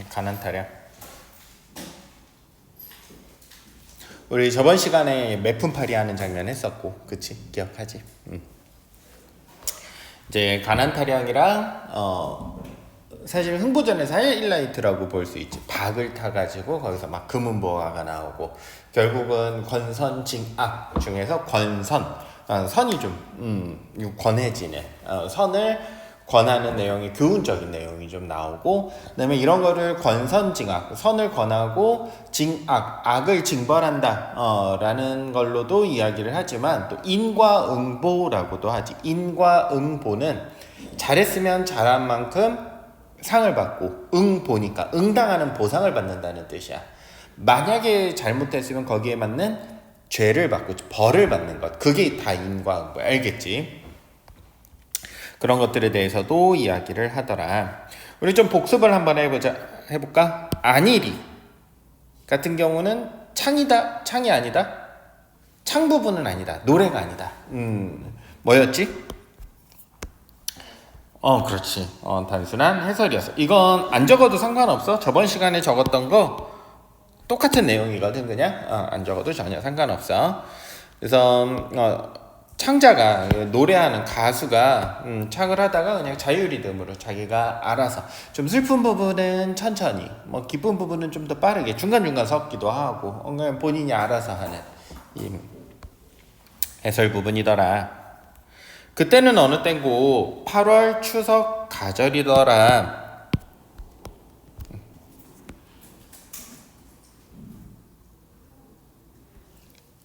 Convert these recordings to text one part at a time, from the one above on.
가난타령. 우리 저번 시간에 매품팔이 하는 장면 했었고, 그치? 기억하지? 이제 가난타령이랑 사실 흥보전에서 하이라이트라고 볼 수 있지. 박을 타가지고 거기서 막 금은보화가 나오고, 결국은 권선징악 중에서 권선, 선이 좀 권해지는, 선을 권하는 내용이, 교훈적인 내용이 좀 나오고, 그다음에 이런 거를 권선징악, 선을 권하고 징악, 악을 징벌한다 라는 걸로도 이야기를 하지만, 또 인과응보라고도 하지. 인과응보는 잘했으면 잘한 만큼 상을 받고, 응보니까 응당하는 보상을 받는다는 뜻이야. 만약에 잘못했으면 거기에 맞는 죄를 받고 벌을 받는 것, 그게 다 인과응보. 알겠지? 그런 것들에 대해서도 이야기를 하더라. 우리 좀 복습을 한번 해볼까? 안일이 같은 경우는 창이다, 창이 아니다. 창 부분은 아니다. 노래가 아니다. 뭐였지? 그렇지. 단순한 해설이었어. 이건 안 적어도 상관없어. 저번 시간에 적었던 거 똑같은 내용이거든. 그냥 안 적어도 전혀 상관없어. 그래서 창자가, 노래하는 가수가 창을 하다가 그냥 자유리듬으로 자기가 알아서, 좀 슬픈 부분은 천천히, 뭐 기쁜 부분은 좀 더 빠르게 중간중간 섞기도 하고, 그냥 본인이 알아서 하는 이 해설 부분이더라. 그때는 어느 때고 8월 추석 가절이더라.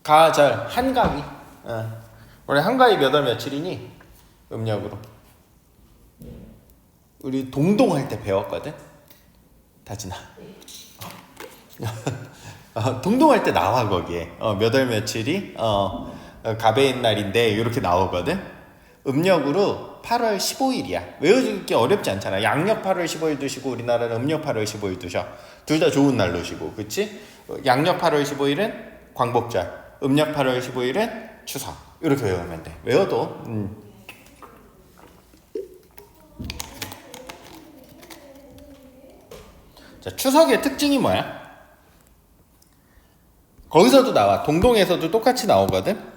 가절, 한가위. 우리 한가위 몇 월 며칠이니? 음력으로. 우리 동동할 때 배웠거든? 다진아. 동동할 때 나와, 거기에. 몇 월 며칠이? 가베인 날인데, 이렇게 나오거든? 음력으로 8월 15일이야. 외워주기 어렵지 않잖아. 양력 8월 15일도 쉬고, 우리나라는 음력 8월 15일도 쉬어. 둘 다 좋은 날로 쉬고, 그치? 양력 8월 15일은 광복절, 음력 8월 15일은 추석. 이렇게 외우면 돼. 외워도. 자, 추석의 특징이 뭐야? 거기서도 나와. 동동에서도 똑같이 나오거든?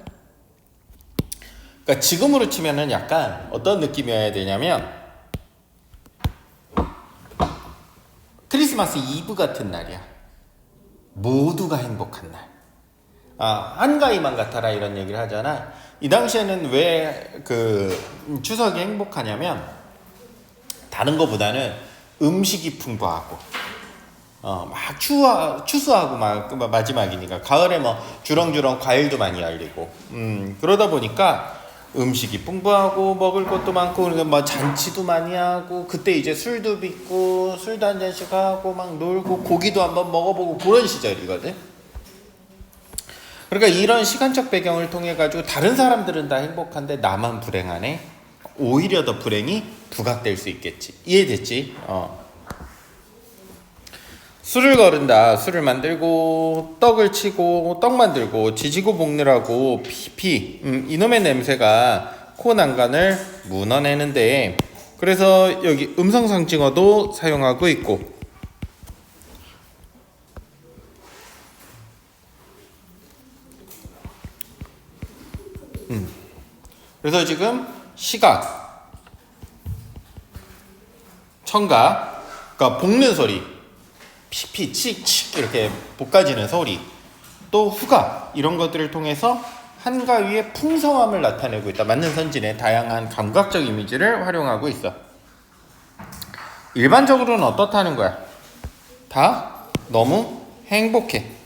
그러니까 지금으로 치면은 약간 어떤 느낌이어야 되냐면, 크리스마스 이브 같은 날이야. 모두가 행복한 날. 한가위만 같아라, 이런 얘기를 하잖아. 이 당시에는 왜 추석이 행복하냐면, 다른 거보다는 음식이 풍부하고, 막 추수하고 막 마지막이니까, 가을에 뭐 주렁주렁 과일도 많이 열리고, 그러다 보니까 음식이 풍부하고 먹을 것도 많고, 그러니까 뭐 잔치도 많이 하고, 그때 이제 술도 빚고 술도 한 잔씩 하고 막 놀고 고기도 한번 먹어보고, 그런 시절이거든. 그러니까 이런 시간적 배경을 통해 가지고 다른 사람들은 다 행복한데 나만 불행하네. 오히려 더 불행이 부각될 수 있겠지. 이해됐지? 술을 거른다. 술을 만들고 떡을 치고 떡 만들고 지지고 볶느라고 피피, 이놈의 냄새가 코 난간을 문어내는데, 그래서 여기 음성상징어도 사용하고 있고, 그래서 지금 시각, 청각, 그러니까 볶는 소리, 피피, 칙칙 이렇게 볶아지는 소리, 또 후각, 이런 것들을 통해서 한가위의 풍성함을 나타내고 있다. 맞는 선진의 다양한 감각적 이미지를 활용하고 있어. 일반적으로는 어떻다는 거야? 다 너무 행복해.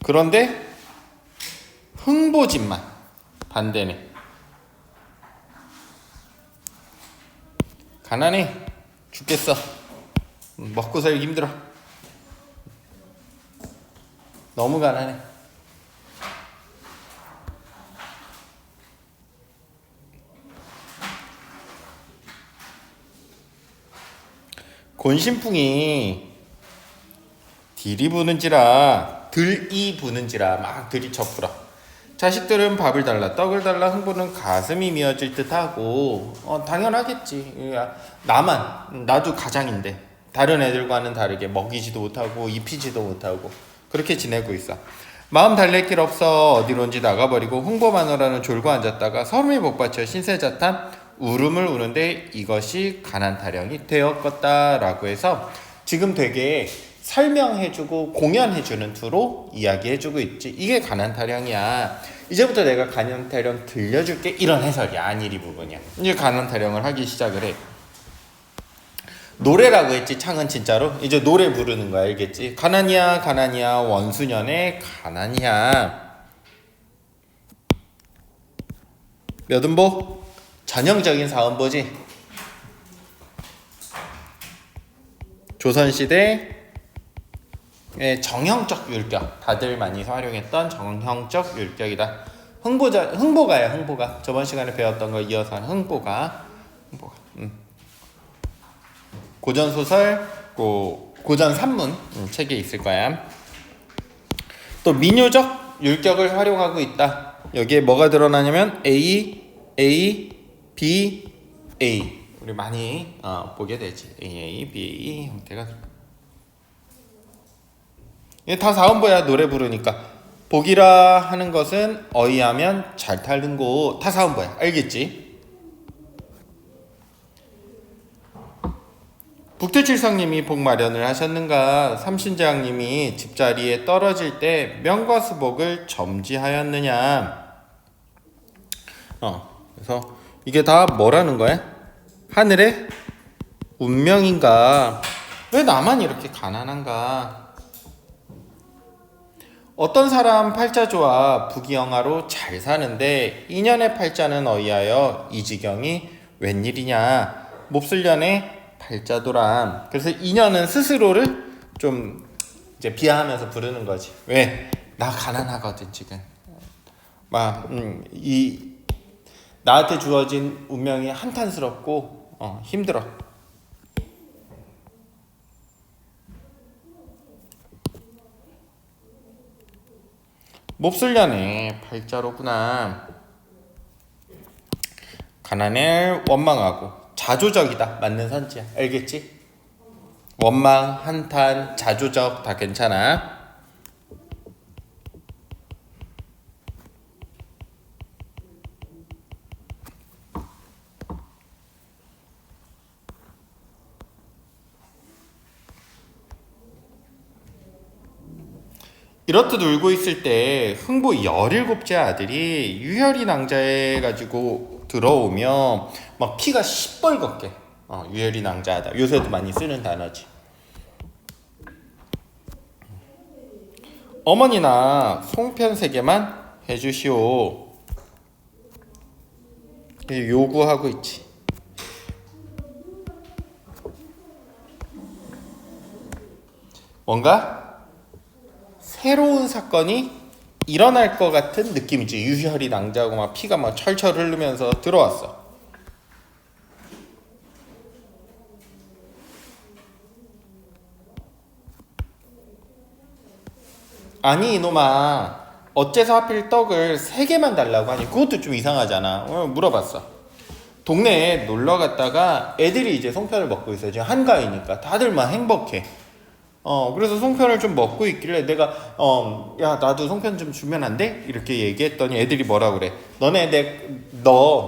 그런데 흥보진만 반대네. 가난해. 죽겠어. 먹고 살기 힘들어. 너무 가난해. 곤신풍이 들이 부는지라 막 들이쳐 불어. 자식들은 밥을 달라 떡을 달라 흥부는 가슴이 미어질 듯하고 당연하겠지. 나도 가장인데 다른 애들과는 다르게 먹이지도 못하고 입히지도 못하고 그렇게 지내고 있어. 마음 달랠 길 없어 어디론지 나가버리고 흥부 마누라는 졸고 앉았다가 설움이 복받쳐 신세자탄 울음을 우는데 이것이 가난 타령이 되었겠다라고 해서 지금 되게 설명해주고 공연해주는 투로 이야기해주고 있지. 이게 가난 타령이야. 이제부터 내가 가난 타령 들려줄게. 이런 해설이야. 아니리 부분이야. 이제 가난 타령을 하기 시작을 해. 노래라고 했지. 창은 진짜로 이제 노래 부르는 거야. 알겠지? 가난이야 가난이야 원수년의 가난이야. 몇 음보? 전형적인 사음보지. 조선시대 정형적 율격, 다들 많이 활용했던 정형적 율격이다. 흥보가야. 흥보가 저번 시간에 배웠던 거 이어서 흥보가. 고전 소설, 고전 산문 책에 있을 거야. 또 민요적 율격을 활용하고 있다. 여기에 뭐가 드러나냐면 A, B, A. 우리 많이 보게 되지. A, B, A 형태가. 이게 다 사음보야. 노래 부르니까. 복이라 하는 것은 어이하면 잘 타는 거. 다 사음보야. 알겠지? 북두칠성님이 복 마련을 하셨는가? 삼신제왕님이 집자리에 떨어질 때 명과수복을 점지하였느냐? 그래서 이게 다 뭐라는 거야? 하늘의 운명인가? 왜 나만 이렇게 가난한가? 어떤 사람 팔자 좋아 부귀영화로 잘 사는데 인연의 팔자는 어이하여 이 지경이 웬일이냐? 몹쓸년의 팔자도람. 그래서 인연은 스스로를 좀 이제 비하하면서 부르는 거지. 왜? 나 가난하거든 지금. 나한테 주어진 운명이 한탄스럽고 힘들어. 몹쓸년의 팔자로구나. 가난을 원망하고 자조적이다. 맞는 선지야. 알겠지? 원망, 한탄, 자조적 다 괜찮아. 이렇듯 울고 있을 때 흥부 17째 아들이 유혈이 낭자해가지고 들어오며 막 피가 시뻘겋게 유혈이 낭자하다. 요새도 많이 쓰는 단어지. 어머니나 송편 3개만 해주시오. 요구하고 있지. 뭔가 새로운 사건이 일어날 것 같은 느낌이지. 유혈이 낭자하고 막 피가 막 철철 흐르면서 들어왔어. 아니 이놈아, 어째서 하필 떡을 3개만 달라고 하니? 그것도 좀 이상하잖아. 물어봤어. 동네에 놀러 갔다가 애들이 이제 송편을 먹고 있어요. 지금 한가위니까 다들 막 행복해. 그래서 송편을 좀 먹고 있길래 내가 야 나도 송편 좀 주면 안 돼? 이렇게 얘기했더니 애들이 뭐라 그래? 너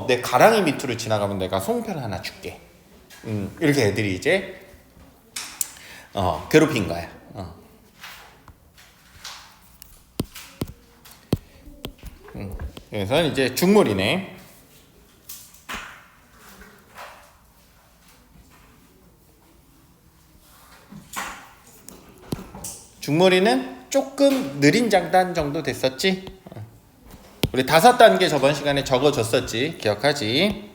내 가랑이 밑으로 지나가면 내가 송편 하나 줄게. 이렇게 애들이 이제 괴롭힌 거야. 그래서 이제 중물이네. 중물이는 조금 느린 장단 정도 됐었지. 우리 5단계 저번 시간에 적어줬었지. 기억하지?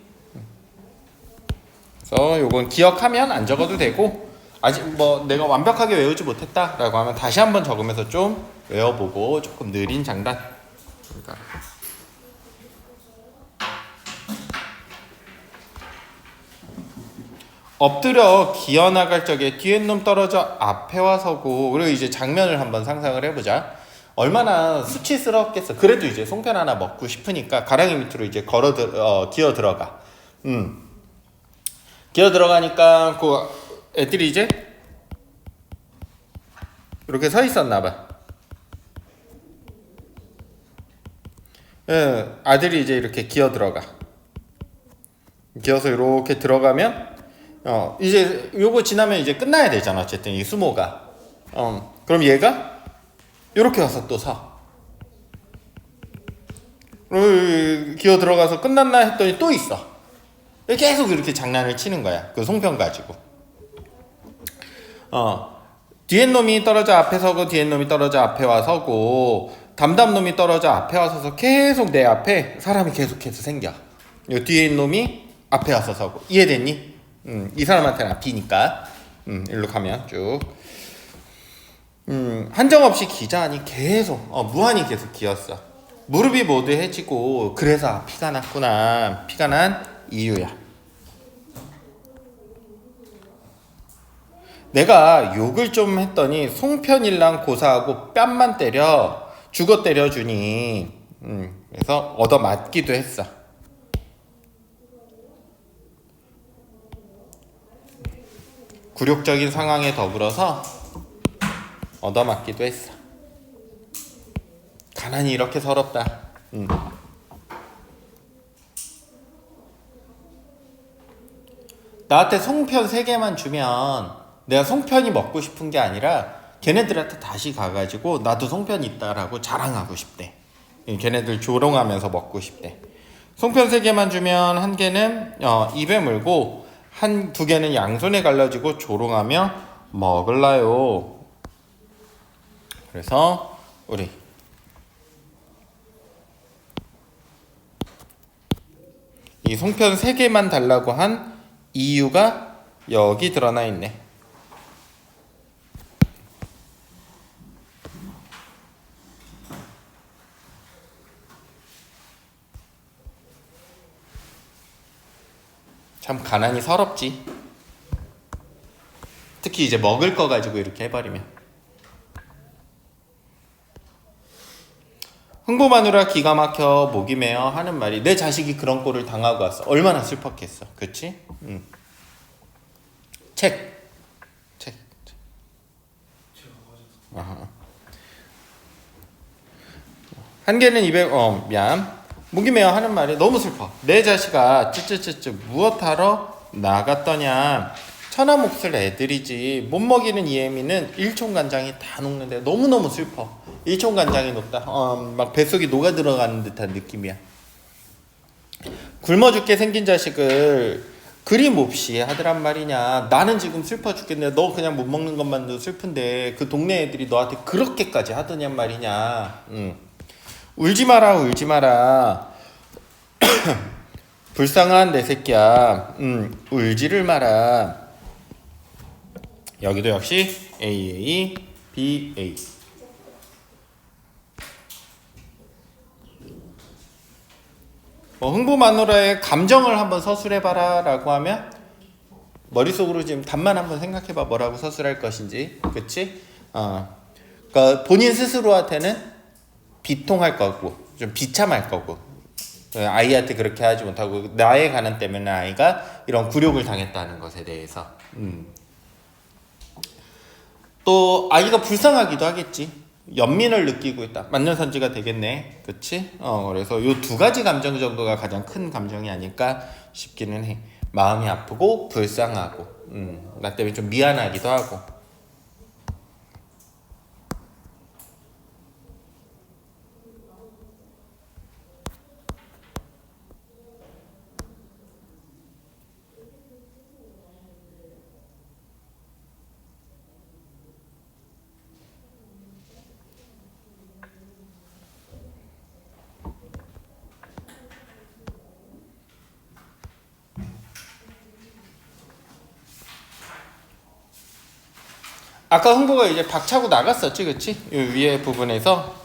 그래서 요건 기억하면 안 적어도 되고, 아직 뭐 내가 완벽하게 외우지 못했다 라고 하면 다시 한번 적으면서 좀 외워보고, 조금 느린 장단. 엎드려 기어나갈 적에 뒤에 놈 떨어져 앞에 와 서고. 그리고 이제 장면을 한번 상상을 해보자. 얼마나 수치스럽겠어. 그래도 이제 송편 하나 먹고 싶으니까 가랑이 밑으로 이제 기어 들어가. 기어 들어가니까 그 애들이 이제 이렇게 서 있었나 봐. 예, 아들이 이제 이렇게 기어 들어가. 기어서 이렇게 들어가면 이제 요거 지나면 이제 끝나야 되잖아. 어쨌든 이 수모가. 그럼 얘가 이렇게 와서 또 서. 기어 들어가서 끝났나 했더니 또 있어. 계속 이렇게 장난을 치는 거야. 그 송편 가지고. 뒤에 놈이 떨어져 앞에 서고 뒤에 놈이 떨어져 앞에 와 서고 담담 놈이 떨어져 앞에 와 서서 계속 내 앞에 사람이 계속해서 생겨. 요 뒤에 있는 놈이 앞에 와서 서고. 이해됐니? 이 사람한테는 앞이니까. 일로 가면 쭉. 한정없이 기자하니 계속 무한히 계속 기었어. 무릎이 모두 해지고 그래서 피가 났구나. 피가 난 이유야. 내가 욕을 좀 했더니 송편일랑 고사하고 뺨만 때려 죽어 때려주니 그래서 얻어맞기도 했어. 굴욕적인 상황에 더불어서 얻어맞기도 했어. 가난이 이렇게 서럽다. 나한테 송편 3개만 주면 내가 송편이 먹고 싶은 게 아니라 걔네들한테 다시 가가지고 나도 송편 있다라고 자랑하고 싶대. 걔네들 조롱하면서 먹고 싶대. 송편 3개만 주면 1개는 입에 물고 2개는 양손에 갈라지고 조롱하며 먹을라요. 그래서 우리 이 송편 3개만 달라고 한 이유가 여기 드러나 있네. 참 가난이 서럽지. 특히 이제 먹을 거 가지고 이렇게 해버리면. 흥부마누라 기가 막혀 목이 메어 하는 말이 내 자식이 그런 꼴을 당하고 왔어. 얼마나 슬펐겠어. 그치? 책. 아하. 1개는 입에 미안. 목이 메어 하는 말이 너무 슬퍼. 내 자식아 쯔쯔쯔쯔 무엇하러 나갔더냐. 천하 몫을 애들이지. 못 먹이는 이애미는 일총간장이 다 녹는데 너무너무 슬퍼. 일총간장이 녹다. 막 뱃속이 녹아 들어가는 듯한 느낌이야. 굶어 죽게 생긴 자식을 그리 몹시 하더란 말이냐. 나는 지금 슬퍼 죽겠네. 너 그냥 못 먹는 것만도 슬픈데 그 동네 애들이 너한테 그렇게까지 하더냔 말이냐. 울지 마라 울지 마라. 불쌍한 내 새끼야. 울지를 마라. 여기도 역시 AABA. 흥부마누라의 감정을 한번 서술해봐라 라고 하면 머릿속으로 지금 답만 한번 생각해봐. 뭐라고 서술할 것인지. 그치? 그러니까 본인 스스로한테는 비통할 거고 좀 비참할 거고 아이한테 그렇게 하지 못하고 나의 가난 때문에 아이가 이런 굴욕을 당했다는 것에 대해서 또 아이가 불쌍하기도 하겠지. 연민을 느끼고 있다. 맞는 선지가 되겠네. 그치? 그래서 요 2가지 감정 정도가 가장 큰 감정이 아닐까 싶기는 해. 마음이 아프고 불쌍하고 나 때문에 좀 미안하기도 하고. 아까 흥부가 이제 박차고 나갔었지, 그치? 이 위에 부분에서.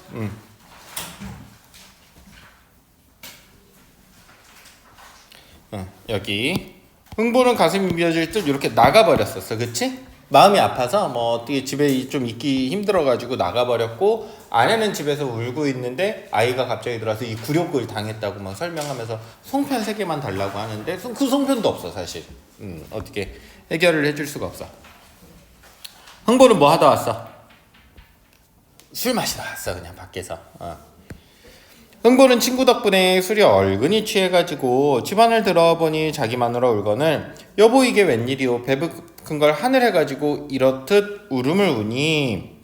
여기. 흥부는 가슴이 미어질 듯 이렇게 나가버렸었어, 그치? 마음이 아파서 뭐 어떻게 집에 좀 있기 힘들어가지고 나가버렸고, 아내는 집에서 울고 있는데 아이가 갑자기 들어와서 이 굴욕을 당했다고 막 설명하면서 송편 3개만 달라고 하는데 그 송편도 없어 사실. 어떻게 해결을 해줄 수가 없어. 흥보는 뭐 하다 왔어? 술 마시다 왔어 그냥 밖에서. 흥보는 친구 덕분에 술이 얼근히 취해가지고 집안을 들어보니 자기 마누라 울거늘 여보 이게 웬일이오 배부른 걸 하늘 해가지고 이렇듯 울음을 우니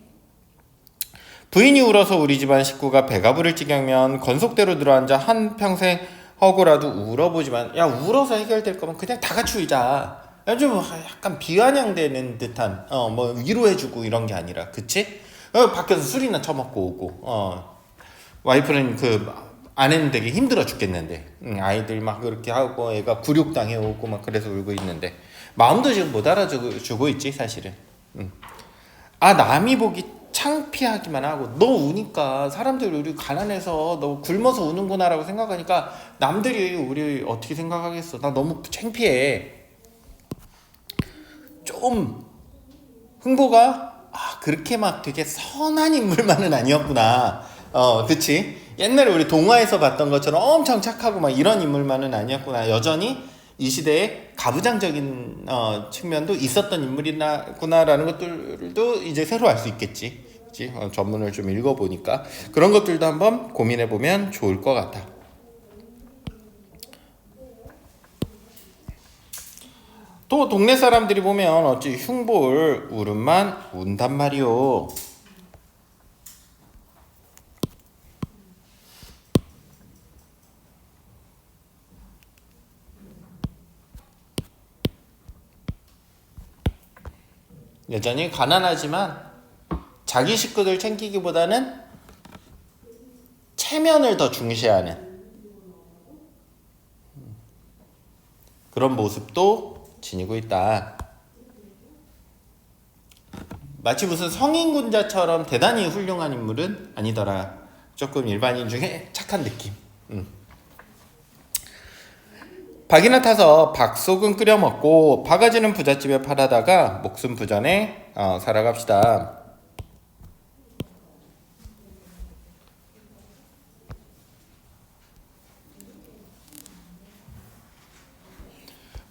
부인이 울어서 우리 집안 식구가 배가 부를 지경면 건속대로 들어앉아 한평생 허구라도 울어보지만 야 울어서 해결될 거면 그냥 다 같이 울자. 좀 약간 비아냥되는 듯한 뭐 위로해주고 이런 게 아니라 그치? 밖에서 술이나 처먹고 오고 와이프는 아내는 되게 힘들어 죽겠는데 아이들 막 그렇게 하고 애가 굴욕당해 오고 막 그래서 울고 있는데 마음도 지금 못 알아주고 있지 사실은. 남이 보기 창피하기만 하고 너 우니까 사람들이 우리 가난해서 너 굶어서 우는구나 라고 생각하니까 남들이 우리 어떻게 생각하겠어. 나 너무 창피해. 좀 흥보가 그렇게 막 되게 선한 인물만은 아니었구나. 그치? 옛날에 우리 동화에서 봤던 것처럼 엄청 착하고 막 이런 인물만은 아니었구나. 여전히 이 시대에 가부장적인 측면도 있었던 인물이구나라는 것들도 이제 새로 알 수 있겠지. 그치? 전문을 좀 읽어보니까 그런 것들도 한번 고민해보면 좋을 것 같아. 또 동네 사람들이 보면 어찌 흉볼 울음만 운단 말이오. 여전히 가난하지만 자기 식구들 챙기기보다는 체면을 더 중시하는 그런 모습도 지니고 있다. 마치 무슨 성인군자처럼 대단히 훌륭한 인물은 아니더라. 조금 일반인 중에 착한 느낌. 박이나 타서 박소금 끓여 먹고 바가지는 부잣집에 팔아다가 목숨 부전에 살아갑시다.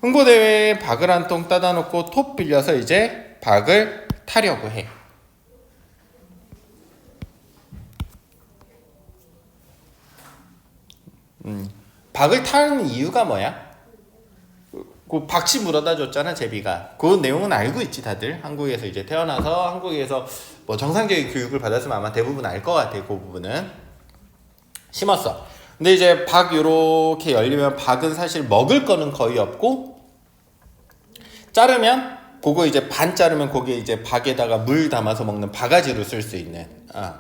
흥보대회에 박을 한 통 따다 놓고 톱 빌려서 이제 박을 타려고 해. 박을 타는 이유가 뭐야? 그 박씨 물어다 줬잖아 제비가. 그 내용은 알고 있지 다들. 한국에서 이제 태어나서 한국에서 뭐 정상적인 교육을 받았으면 아마 대부분 알 것 같아. 그 부분은 심었어. 근데 이제 박 요렇게 열리면 박은 사실 먹을 거는 거의 없고 자르면 그거 이제 반 자르면 거기에 이제 박에다가 물 담아서 먹는 바가지로 쓸 수 있는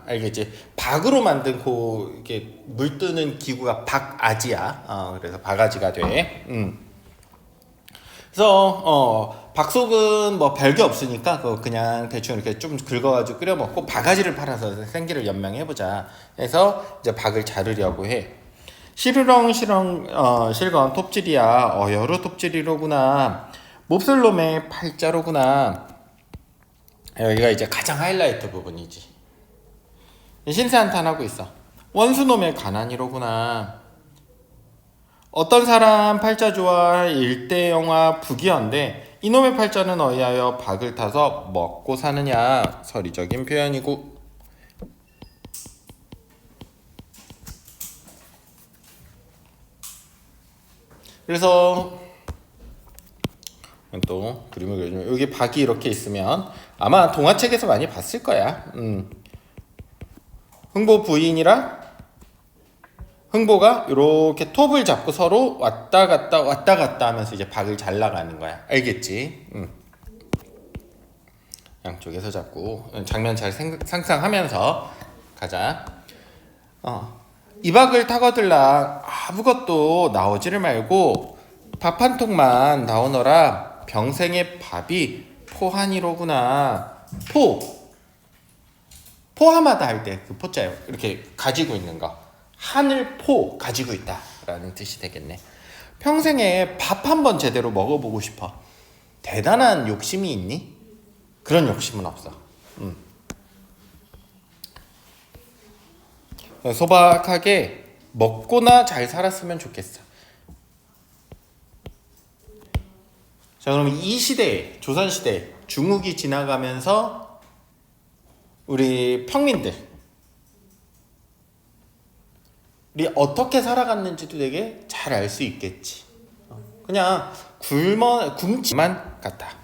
알겠지? 박으로 만든 이게 물 뜨는 기구가 박아지야. 그래서 바가지가 돼. 그래서 박속은 뭐 별게 없으니까 그냥 대충 이렇게 좀 긁어가지고 끓여 먹고 바가지를 팔아서 생기를 연명해보자 해서 이제 박을 자르려고 해. 시르렁 실건 톱질이야. 여러 톱질이로구나. 몹쓸놈의 팔자로구나. 여기가 이제 가장 하이라이트 부분이지. 신세 한탄하고 있어. 원수놈의 가난이로구나. 어떤 사람 팔자 좋아 일대영화 부귀한데 이놈의 팔자는 어이하여 박을 타서 먹고 사느냐. 서리적인 표현이고. 그래서 또 그림을 그려주면 여기 박이 이렇게 있으면 아마 동화책에서 많이 봤을 거야. 흥보 부인이랑 흥보가 이렇게 톱을 잡고 서로 왔다 갔다 하면서 이제 박을 잘 나가는 거야. 알겠지? 양쪽에서 잡고 장면 잘 상상하면서 가자. 이 박을 타거들라 아무것도 나오지를 말고 밥 한 통만 나오너라. 병생의 밥이 포한이로구나. 포함하다 할 때 그 포자예요. 이렇게 가지고 있는 거. 한을 가지고 있다라는 뜻이 되겠네. 평생에 밥 한 번 제대로 먹어보고 싶어. 대단한 욕심이 있니? 그런 욕심은 없어. 소박하게 먹고나 잘 살았으면 좋겠어. 자, 그럼 이 시대에, 조선시대 중국이 지나가면서 우리 평민들이 어떻게 살아갔는지도 되게 잘 알 수 있겠지. 그냥 굶지만 같다.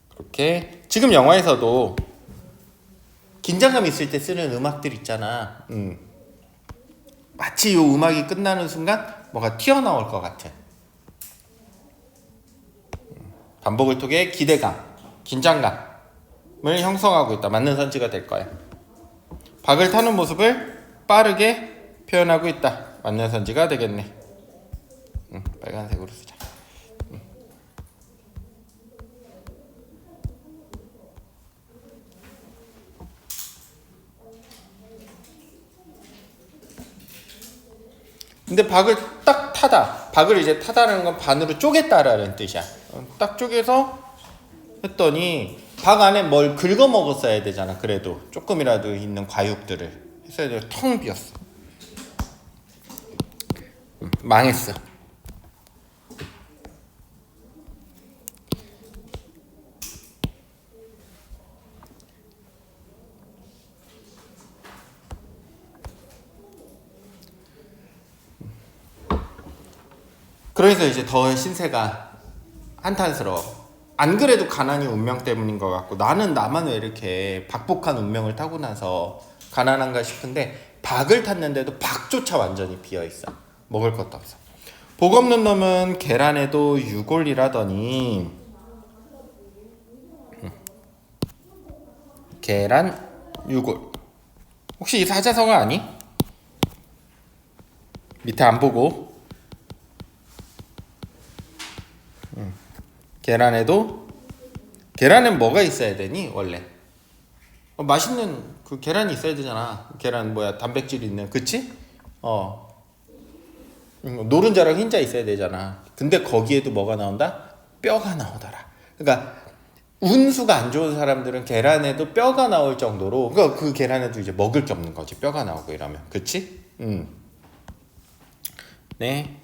그렇게 지금 영화에서도 긴장감 있을 때 쓰는 음악들 있잖아. 마치 이 음악이 끝나는 순간 뭐가 튀어나올 것 같은. 반복을 통해 기대감, 긴장감을 형성하고 있다. 맞는 선지가 될 거야. 박을 타는 모습을 빠르게 표현하고 있다. 맞는 선지가 되겠네. 빨간색으로 쓰자. 근데 박을 딱 타다. 박을 이제 타다라는 건 반으로 쪼갰다라는 뜻이야. 딱 쪼개서 했더니 박 안에 뭘 긁어 먹었어야 되잖아. 그래도 조금이라도 있는 과육들을 했어야 돼. 텅 비었어. 망했어. 그래서 이제 더 신세가 한탄스러워. 안 그래도 가난이 운명 때문인 것 같고 나는 나만 왜 이렇게 박복한 운명을 타고 나서 가난한가 싶은데 박을 탔는데도 박조차 완전히 비어있어. 먹을 것도 없어. 복 없는 놈은 계란에도 유골이라더니 계란 유골. 혹시 이 사자성어 아니? 밑에 안 보고 계란엔 뭐가 있어야 되니 원래? 맛있는 그 계란이 있어야 되잖아. 계란 뭐야 단백질 있는 그치? 노른자랑 흰자 있어야 되잖아. 근데 거기에도 뭐가 나온다? 뼈가 나오더라. 그러니까 운수가 안 좋은 사람들은 계란에도 뼈가 나올 정도로 그러니까 그 계란에도 이제 먹을 게 없는 거지. 뼈가 나오고 이러면 그치? 네.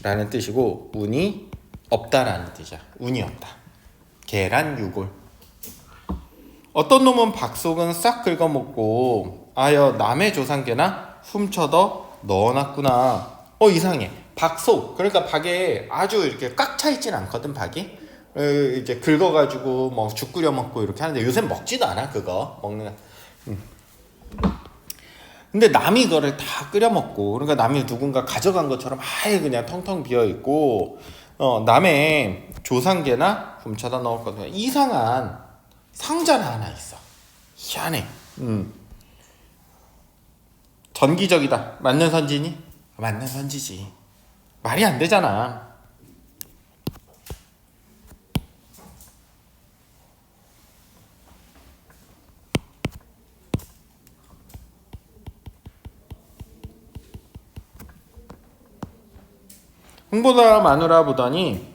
라는 뜻이고 운이 없다라는 뜻이야. 운이 없다. 계란 유골. 어떤 놈은 박속은 싹 긁어먹고 아여 남의 조상계나 훔쳐더 넣어놨구나. 이상해. 박속 그러니까 박에 아주 이렇게 꽉 차 있진 않거든. 박이 이제 긁어가지고 뭐 죽 끓여 먹고 이렇게 하는데 요새 먹지도 않아. 그거 먹는. 근데 남이 이거를 다 끓여 먹고 그러니까 남이 누군가 가져간 것처럼 아예 그냥 텅텅 비어 있고 남의 조상계나 훔쳐다 넣을 거든. 이상한 상자나 하나 있어. 희한해. 전기적이다. 맞는 선지니? 맞는 선지지. 말이 안 되잖아. 흥보다 마누라 보더니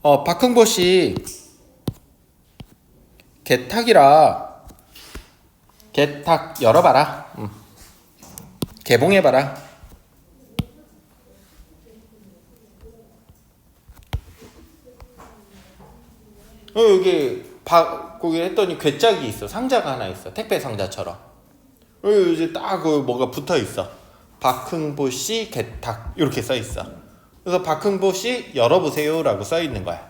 박흥보 씨 개탁이라 개탁 열어봐라. 개봉해봐라. 여기 거기 했더니 괴짝이 있어. 상자가 하나 있어. 택배 상자처럼. 이제 딱 그 뭐가 붙어 있어. 박흥보 씨 개탁 이렇게 써 있어. 그래서 박흥보 씨 열어보세요라고 써 있는 거야.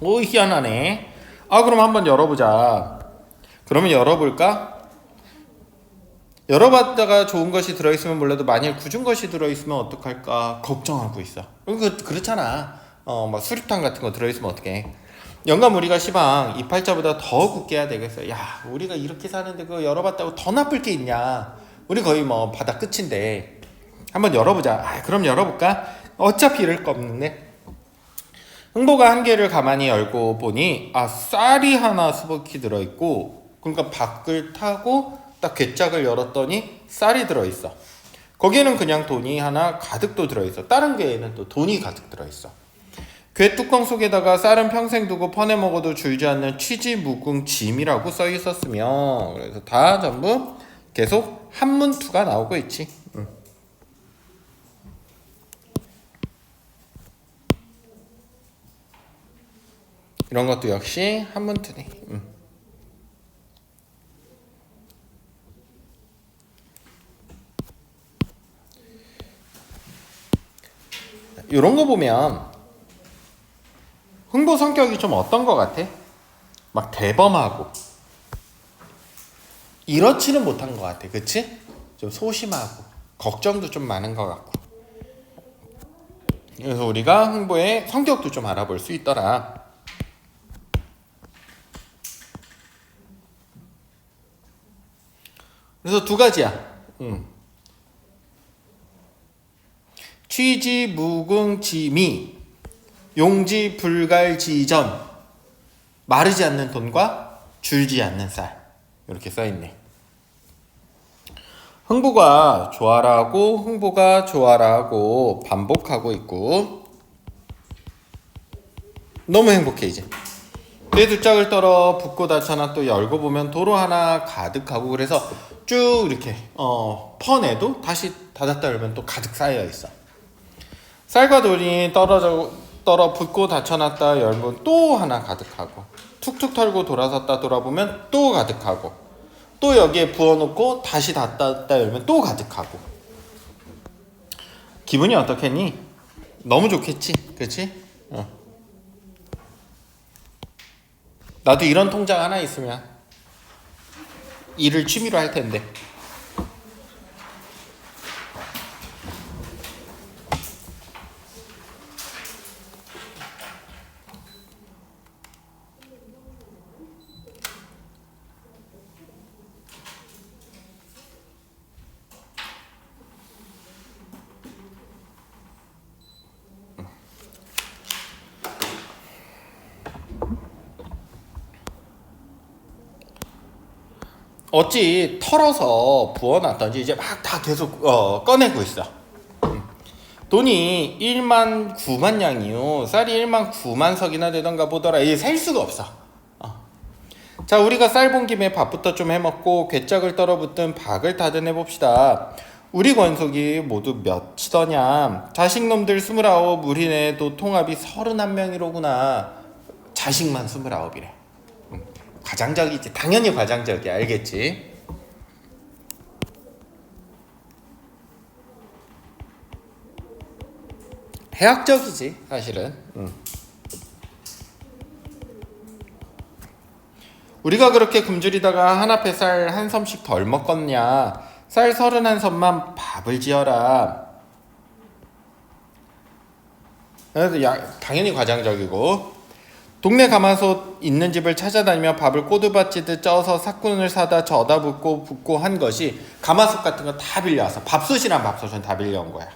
오 희한하네. 그럼 한번 열어보자. 그러면 열어볼까? 열어봤다가 좋은 것이 들어있으면 몰라도 만일 굳은 것이 들어있으면 어떡할까 걱정하고 있어. 그렇잖아. 막 수류탄 같은 거 들어있으면 어떡해. 영감 우리가 시방 이 팔자보다 더 굳게 해야 되겠어. 야 우리가 이렇게 사는데 그거 열어봤다고 더 나쁠 게 있냐. 우리 거의 뭐 바다 끝인데 한번 열어보자. 그럼 열어볼까? 어차피 이럴 거 없는데. 흥보가 한 개를 가만히 열고 보니 쌀이 하나 수북히 들어있고 그러니까 밖을 타고 딱 괴짝을 열었더니 쌀이 들어있어. 거기에는 그냥 돈이 하나 가득도 들어있어. 다른 괴에는 또 돈이 가득 들어있어. 괴 뚜껑 속에다가 쌀은 평생 두고 퍼내 먹어도 줄지 않는 취지무궁짐이라고 써 있었으며, 그래서 다 전부 계속 한문투가 나오고 있지. 이런 것도 역시 한문투네. 이런 거 보면 흥부 성격이 좀 어떤 거 같아? 막 대범하고 이렇지는 못한 것 같아. 그치? 좀 소심하고 걱정도 좀 많은 것 같고. 그래서 우리가 흥부의 성격도 좀 알아볼 수 있더라. 그래서 두 가지야. 취지무궁지미, 용지불갈지전. 마르지 않는 돈과 줄지 않는 쌀. 이렇게 써있네. 흥부가 좋아라 하고 흥부가 좋아라 하고 반복하고 있고, 너무 행복해 이제. 뇌 두 짝을 떨어 붓고 닫혀나 또 열고 보면 도로 하나 가득하고, 그래서 쭉 이렇게 퍼내도 다시 닫았다 열면 또 가득 쌓여 있어. 쌀과 돌이 떨어 붓고 닫혀놨다 열면 또 하나 가득하고, 툭툭 털고 돌아섰다 돌아보면 또 가득하고, 또 여기에 부어놓고 다시 닫았다 열면 또 가득하고. 기분이 어떻겠니? 너무 좋겠지, 그치? 나도 이런 통장 하나 있으면 일을 취미로 할 텐데. 어찌 털어서 부어놨던지 이제 막 다 계속 꺼내고 있어. 돈이 1만 9만 양이요. 쌀이 1만 9만 석이나 되던가 보더라. 이게 셀 수가 없어. 자, 우리가 쌀 본 김에 밥부터 좀 해먹고 괴짝을 떨어붙든 박을 다듬해 봅시다. 우리 권속이 모두 몇이더냐? 자식놈들 29, 우리 내도 통합이 31명이로구나. 자식만 29이래. 과장적이지. 당연히 과장적이야. 알겠지? 해학적이지 사실은. 우리가 그렇게 굶주리다가 한 앞에 쌀 한 섬씩 덜 먹겠냐? 쌀 31섬만 밥을 지어라. 당연히 과장적이고, 동네 가마솥 있는 집을 찾아다니며 밥을 꼬두밭지듯 쪄서 삭군을 사다 져다 붓고 한 것이, 가마솥 같은 거 다 빌려와서, 밥솥이란 밥솥은 다 빌려온 거야.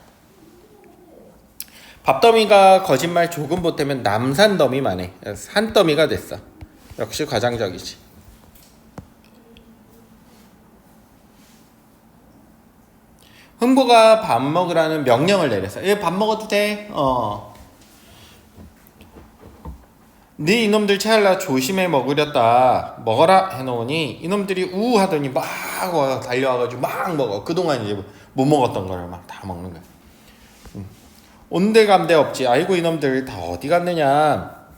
밥더미가 거짓말 조금 보태면 남산더미만 해. 산더미가 됐어. 역시 과장적이지. 흥부가 밥 먹으라는 명령을 내렸어. 얘 밥 먹어도 돼? 네 이놈들 체할라 조심해 먹으렸다. 먹어라 해놓으니 이놈들이 우하더니 막 달려와가지고 막 먹어. 그동안 이제 못 먹었던 거를 막 다 먹는 거야. 온데간데 없지. 아이고 이놈들 다 어디 갔느냐.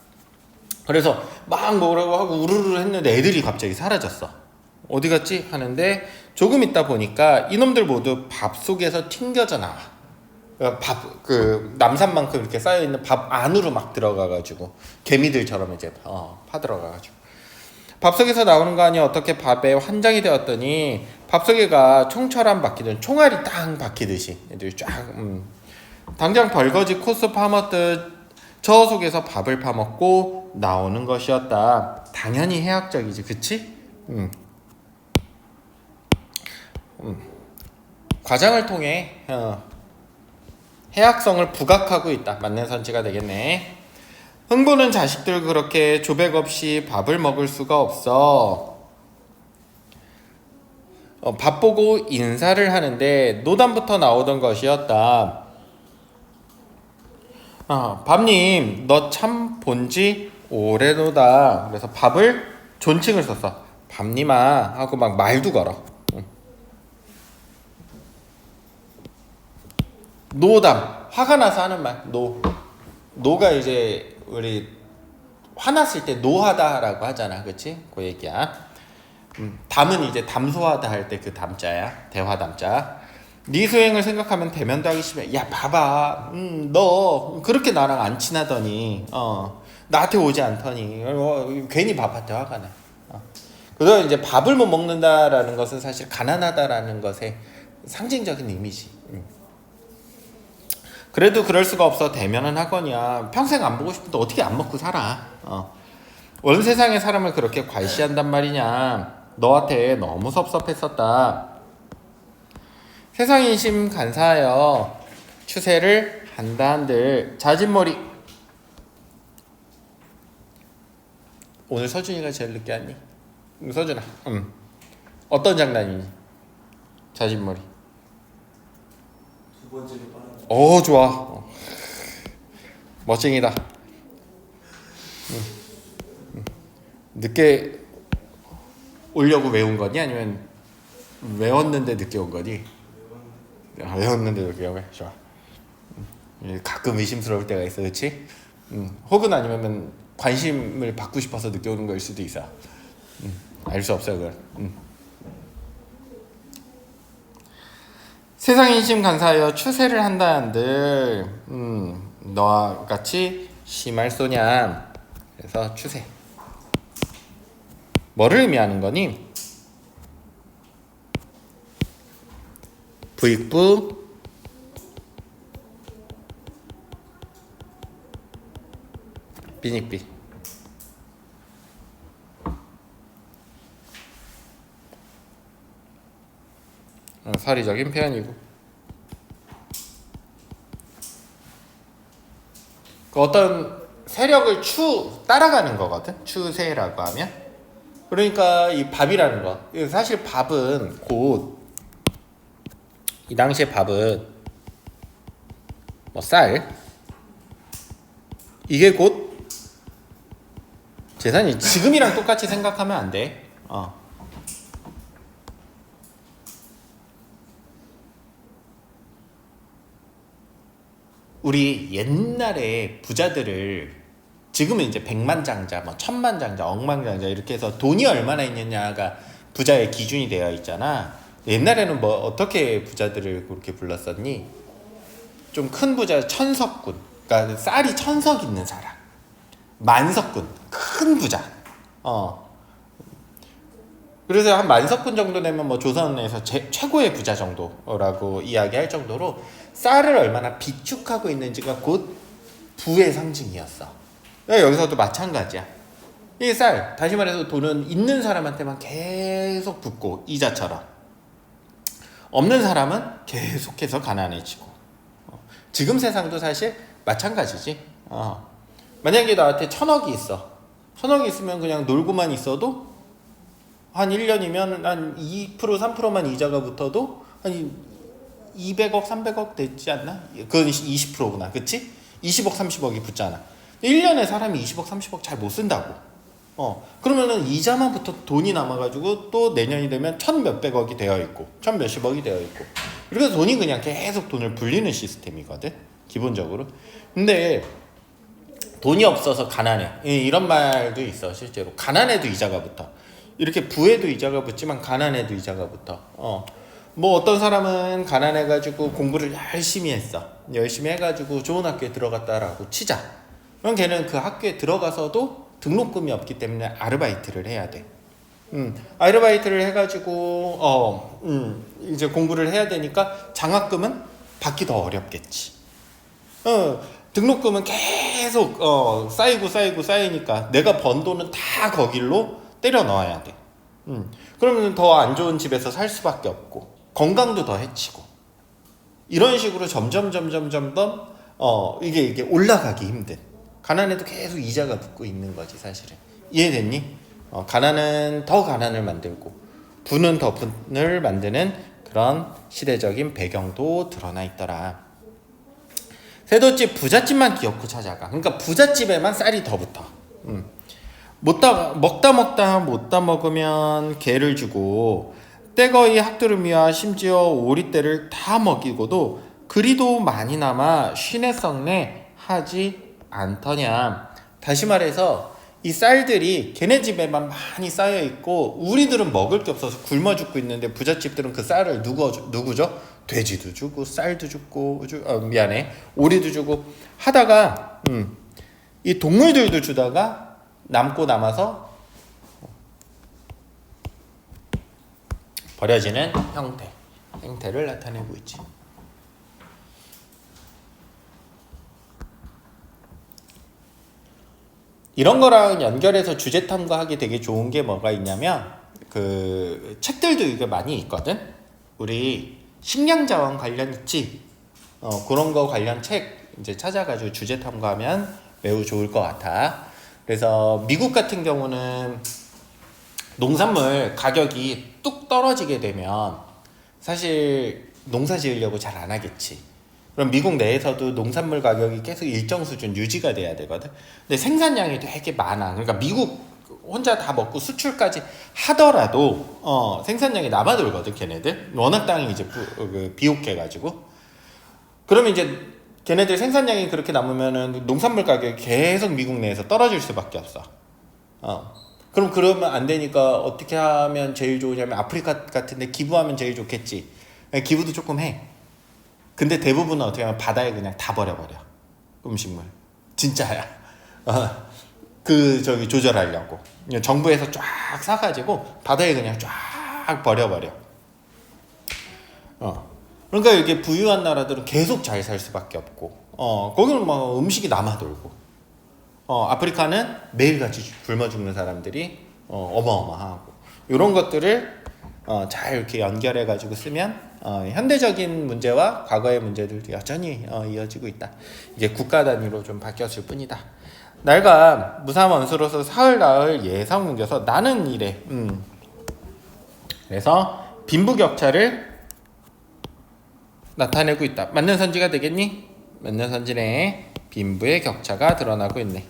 그래서 막 먹으라고 하고 우르르 했는데 애들이 갑자기 사라졌어. 어디 갔지? 하는데 조금 있다 보니까 이놈들 모두 밥 속에서 튕겨져 나와. 남산만큼 이렇게 쌓여있는 밥 안으로 막 들어가가지고 개미들처럼 이제 파들어가가지고 밥 속에서 나오는 거 아니야. 어떻게 밥에 환장이 되었더니 밥 속에가 총처럼 박히던 총알이 땅 박히듯이 애들이 쫙 당장 벌거지 코스 파먹듯 저 속에서 밥을 파먹고 나오는 것이었다. 당연히 해학적이지, 그치? 과장을 통해 해학성을 부각하고 있다. 맞는 선지가 되겠네. 흥부는 자식들 그렇게 조백 없이 밥을 먹을 수가 없어. 밥 보고 인사를 하는데 노담부터 나오던 것이었다. 밥님, 너 참 본지 오래도다. 그래서 밥을 존칭을 썼어. 밥님아 하고 막 말도 걸어. 노담, 화가 나서 하는 말. 노가 이제 우리 화났을 때 노하다라고 하잖아, 그치? 그 얘기야. 담은 이제 담소하다 할 때 그 담자야, 대화 담자. 네 수행을 생각하면 대면도 하기 싫어. 야 봐봐, 너 그렇게 나랑 안 친하더니 나한테 오지 않더니 괜히 밥한테 화가 나. 그래서 이제 밥을 못 먹는다라는 것은 사실 가난하다라는 것의 상징적인 이미지. 그래도 그럴 수가 없어. 대면은 하거니와 평생 안 보고 싶은데 어떻게 안 먹고 살아. 원 세상의 사람을 그렇게 괄시한단 말이냐. 너한테 너무 섭섭했었다. 세상인심 간사하여 추세를 한다 한들 자진머리. 오늘 서준이가 제일 늦게 왔니? 서준아, 어떤 장난이니? 자진머리. 두 번째로 빠른. 좋아. 멋쟁이다. 늦게 오려고 외운 거니? 아니면 외웠는데 늦게 온 거니? 외웠는데 늦게 온 거야? 좋아. 가끔 의심스러울 때가 있어, 그렇지? 혹은 아니면 관심을 받고 싶어서 늦게 오는 거일 수도 있어. 알 수 없어요, 그걸. 세상인심 간사하여 추세를 한다 한들 너와 같이 심할 소냐. 그래서 추세. 뭐를 의미하는 거니? 부익부 빈익비. 사리적인 표현이고, 그 어떤 세력을 따라가는 거거든. 추세라고 하면. 그러니까 이 밥이라는 거, 사실 밥은 곧 이 당시에 밥은 뭐 쌀, 이게 곧 재산이. 지금이랑 똑같이 생각하면 안 돼. 우리 옛날에 부자들을, 지금은 이제 백만장자, 뭐 천만장자, 억만장자 이렇게 해서 돈이 얼마나 있느냐가 부자의 기준이 되어 있잖아. 옛날에는 뭐 어떻게 부자들을 그렇게 불렀었니? 좀 큰 부자, 천석군, 그러니까 쌀이 천석 있는 사람. 만석군, 큰 부자. 그래서 한 만석군 정도 되면 뭐 조선에서 최고의 부자 정도라고 이야기할 정도로 쌀을 얼마나 비축하고 있는지가 곧 부의 상징이었어. 여기서도 마찬가지야. 이 쌀, 다시 말해서 돈은 있는 사람한테만 계속 붙고 이자처럼, 없는 사람은 계속해서 가난해지고. 지금 세상도 사실 마찬가지지. 만약에 나한테 1,000억이 있어. 1,000억이 있으면 그냥 놀고만 있어도 한 1년이면 한 2%, 3%만 이자가 붙어도 한 200억, 300억 되지 않나? 그건 20%구나. 그치? 20억, 30억이 붙잖아. 1년에 사람이 20억, 30억 잘 못 쓴다고. 그러면은 이자만 붙어 돈이 남아가지고 또 내년이 되면 1,000몇백억이 되어 있고 1,000몇십억이 되어 있고, 이렇게 돈이 그냥 계속 돈을 불리는 시스템이거든, 기본적으로. 근데 돈이 없어서 가난해, 이런 말도 있어. 실제로 가난해도 이자가 붙어. 이렇게 부에도 이자가 붙지만 가난해도 이자가 붙어. 뭐 어떤 사람은 가난해가지고 공부를 열심히 했어. 열심히 해가지고 좋은 학교에 들어갔다라고 치자. 그럼 걔는 그 학교에 들어가서도 등록금이 없기 때문에 아르바이트를 해야 돼. 아르바이트를 해가지고 이제 공부를 해야 되니까 장학금은 받기 더 어렵겠지. 등록금은 계속 쌓이니까 내가 번 돈은 다 거길로 때려 넣어야 돼. 그러면 더 안 좋은 집에서 살 수밖에 없고, 건강도 더 해치고, 이런 식으로 점점 이게 올라가기 힘든, 가난해도 계속 이자가 붙고 있는 거지 사실은. 이해됐니? 가난은 더 가난을 만들고 부는 덕분을 만드는 그런 시대적인 배경도 드러나 있더라. 세도집 부잣집만 기어코 찾아가. 그러니까 부잣집에만 쌀이 더 붙어. 먹다 먹으면 개를 주고 떼거이 학두루미와 심지어 오리떼를 다 먹이고도 그리도 많이 남아 쉬내 썩네 하지 않더냐. 다시 말해서 이 쌀들이 걔네 집에만 많이 쌓여 있고 우리들은 먹을 게 없어서 굶어 죽고 있는데 부잣집들은 그 쌀을 누구죠? 돼지도 주고 쌀도 주고 오리도 주고 하다가 이 동물들도 주다가 남고 남아서 버려지는 행태를 나타내고 있지. 이런 거랑 연결해서 주제 탐구하기 되게 좋은 게 뭐가 있냐면 그 책들도 이게 많이 있거든. 우리 식량자원 관련 있지. 그런 거 관련 책 이제 찾아가지고 주제 탐구하면 매우 좋을 것 같아. 그래서 미국 같은 경우는 농산물 가격이 뚝 떨어지게 되면 사실 농사 지으려고 잘 안 하겠지. 그럼 미국 내에서도 농산물 가격이 계속 일정 수준 유지가 돼야 되거든. 근데 생산량이 되게 많아. 그러니까 미국 혼자 다 먹고 수출까지 하더라도 생산량이 남아돌거든. 걔네들 워낙 땅이 이제 비옥해가지고. 그러면 이제 걔네들 생산량이 그렇게 남으면은 농산물 가격이 계속 미국 내에서 떨어질 수밖에 없어. 그러면 안 되니까 어떻게 하면 제일 좋으냐면 아프리카 같은데 기부하면 제일 좋겠지. 기부도 조금 해. 근데 대부분은 어떻게 하면 바다에 그냥 다 버려버려. 음식물. 진짜야. 조절하려고. 정부에서 쫙 사가지고 바다에 그냥 쫙 버려버려. 그러니까 이게 부유한 나라들은 계속 잘 살 수밖에 없고, 거기는 뭐 음식이 남아돌고, 아프리카는 매일같이 굶어 죽는 사람들이 어마어마하고, 이런 것들을 잘 이렇게 연결해가지고 쓰면 현대적인 문제와 과거의 문제들도 여전히 이어지고 있다. 이게 국가 단위로 좀 바뀌었을 뿐이다. 날과 무삼 원수로서 사흘 나흘 예상 뭉겨서 나는 이래. 그래서 빈부격차를 나타내고 있다. 맞는 선지가 되겠니? 맞는 선지네. 빈부의 격차가 드러나고 있네.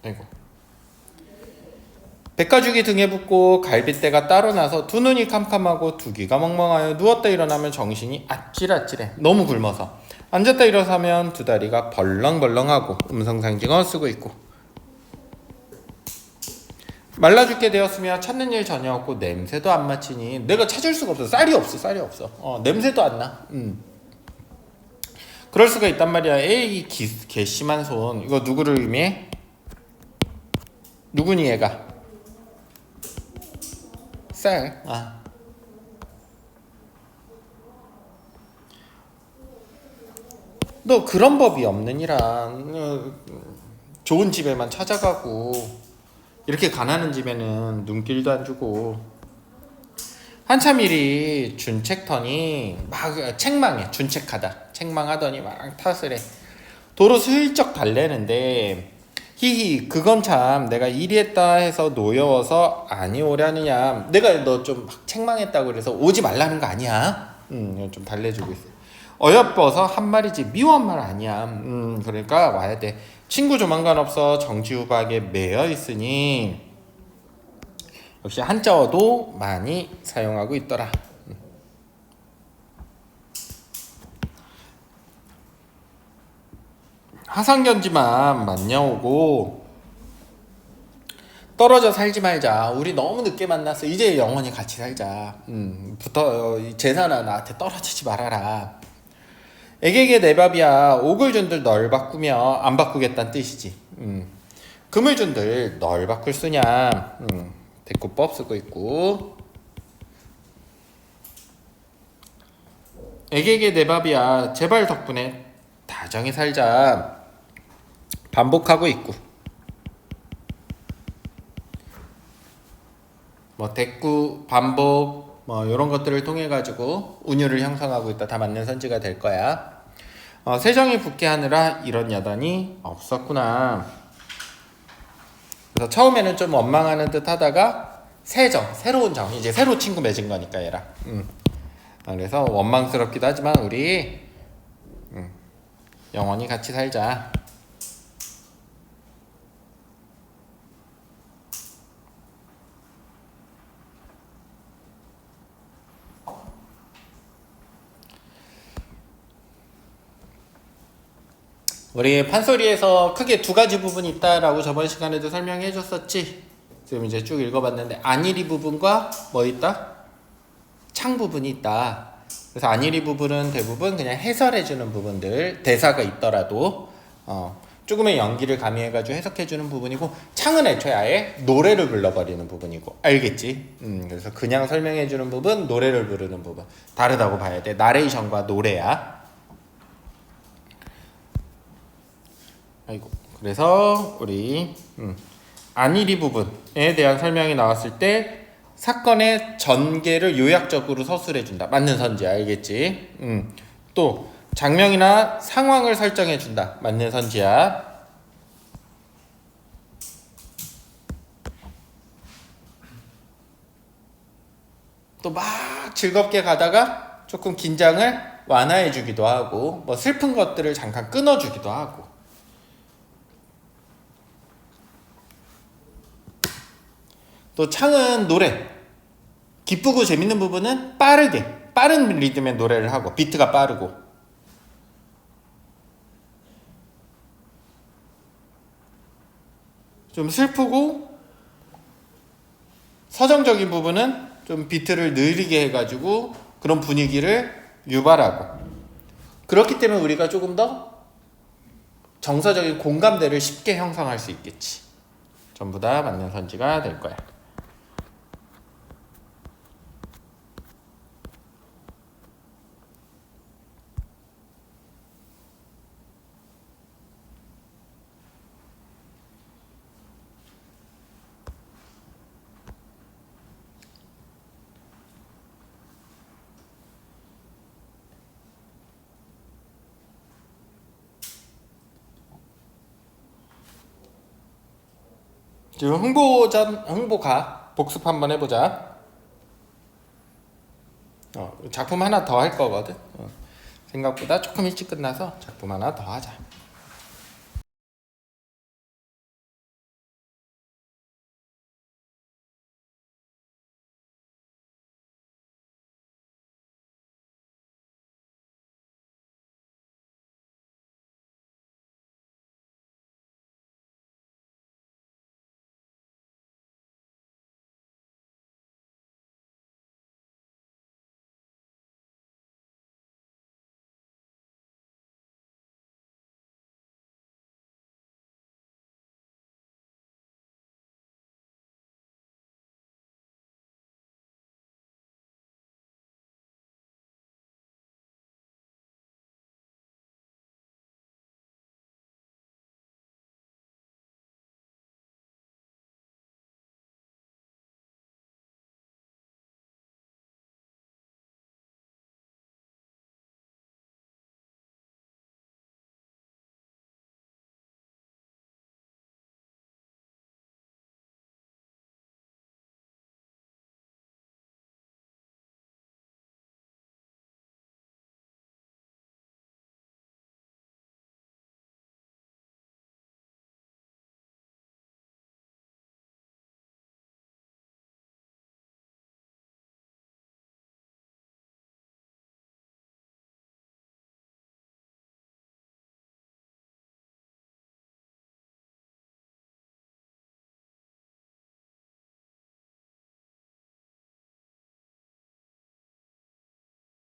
아이고. 백가죽이 등에 붙고 갈빗대가 따로 나서 두 눈이 캄캄하고 두 귀가 멍멍하여 누웠다 일어나면 정신이 아찔아찔해. 너무 굶어서. 앉았다 일어서면 두 다리가 벌렁벌렁하고 음성상징어 쓰고 있고. 말라 죽게 되었으며 찾는 일 전혀 없고 냄새도 안 맡으니 내가 찾을 수가 없어. 쌀이 없어. 냄새도 안 나. 그럴 수가 있단 말이야. 에이 괘씸한 손. 이거 누구를 의미해? 누구니 얘가? 쌀. 너 그런 법이 없느니라. 좋은 집에만 찾아가고 이렇게 가난한 집에는 눈길도 안 주고. 한참 일이 준책터니 막 책망해. 준책하다. 책망하더니 막 탓을 해. 도로 슬쩍 달래는데 히히 그건 참 내가 이리 했다 해서 노여워서 아니 오려느냐. 내가 너 좀 책망했다고 그래서 오지 말라는 거 아니야. 좀 달래주고 있어. 어여뻐서 한 말이지 미워한 말 아니야. 그러니까 와야 돼. 친구 조만간 없어 정지후박에 매여 있으니. 역시 한자어도 많이 사용하고 있더라. 하상견지만 만녀오고 떨어져 살지 말자. 우리 너무 늦게 만났어. 이제 영원히 같이 살자. 제사나 나한테 떨어지지 말아라. 애게게 내 밥이야. 옥을 준들 널 바꾸며 안 바꾸겠다는 뜻이지. 금을 준들 널 바꿀 쓰냐. 대꾸법 쓰고 있고. 애게게 내 밥이야. 제발 덕분에 다정히 살자. 반복하고 있고. 뭐 대꾸, 반복 뭐 이런 것들을 통해 가지고 운율을 형성하고 있다. 다 맞는 선지가 될 거야. 세정이 붙게 하느라 이런 야단이 없었구나. 그래서 처음에는 좀 원망하는 듯 하다가 세정, 새로운 정, 이제 새로 친구 맺은 거니까 얘랑. 그래서 원망스럽기도 하지만 우리 영원히 같이 살자. 우리 판소리에서 크게 두 가지 부분이 있다라고 저번 시간에도 설명해 줬었지. 지금 이제 쭉 읽어봤는데 안일이 부분과 뭐 있다? 창 부분이 있다. 그래서 안일이 부분은 대부분 그냥 해설해주는 부분들, 대사가 있더라도 조금의 연기를 가미해가지고 해석해주는 부분이고, 창은 애초에 아예 노래를 불러버리는 부분이고, 알겠지? 그래서 그냥 설명해주는 부분, 노래를 부르는 부분 다르다고 봐야 돼. 나레이션과 노래야. 아이고. 그래서 우리 안일이 부분에 대한 설명이 나왔을 때 사건의 전개를 요약적으로 서술해준다. 맞는 선지, 알겠지? 또 장면이나 상황을 설정해준다. 맞는 선지야. 또 막 즐겁게 가다가 조금 긴장을 완화해주기도 하고, 뭐 슬픈 것들을 잠깐 끊어주기도 하고. 또 창은 노래, 기쁘고 재밌는 부분은 빠른 리듬의 노래를 하고, 비트가 빠르고. 좀 슬프고 서정적인 부분은 좀 비트를 느리게 해가지고 그런 분위기를 유발하고. 그렇기 때문에 우리가 조금 더 정서적인 공감대를 쉽게 형성할 수 있겠지. 전부 다 맞는 선지가 될 거야. 지금 홍보가 복습 한번 해보자. 작품 하나 더 할 거거든. 생각보다 조금 일찍 끝나서 작품 하나 더 하자.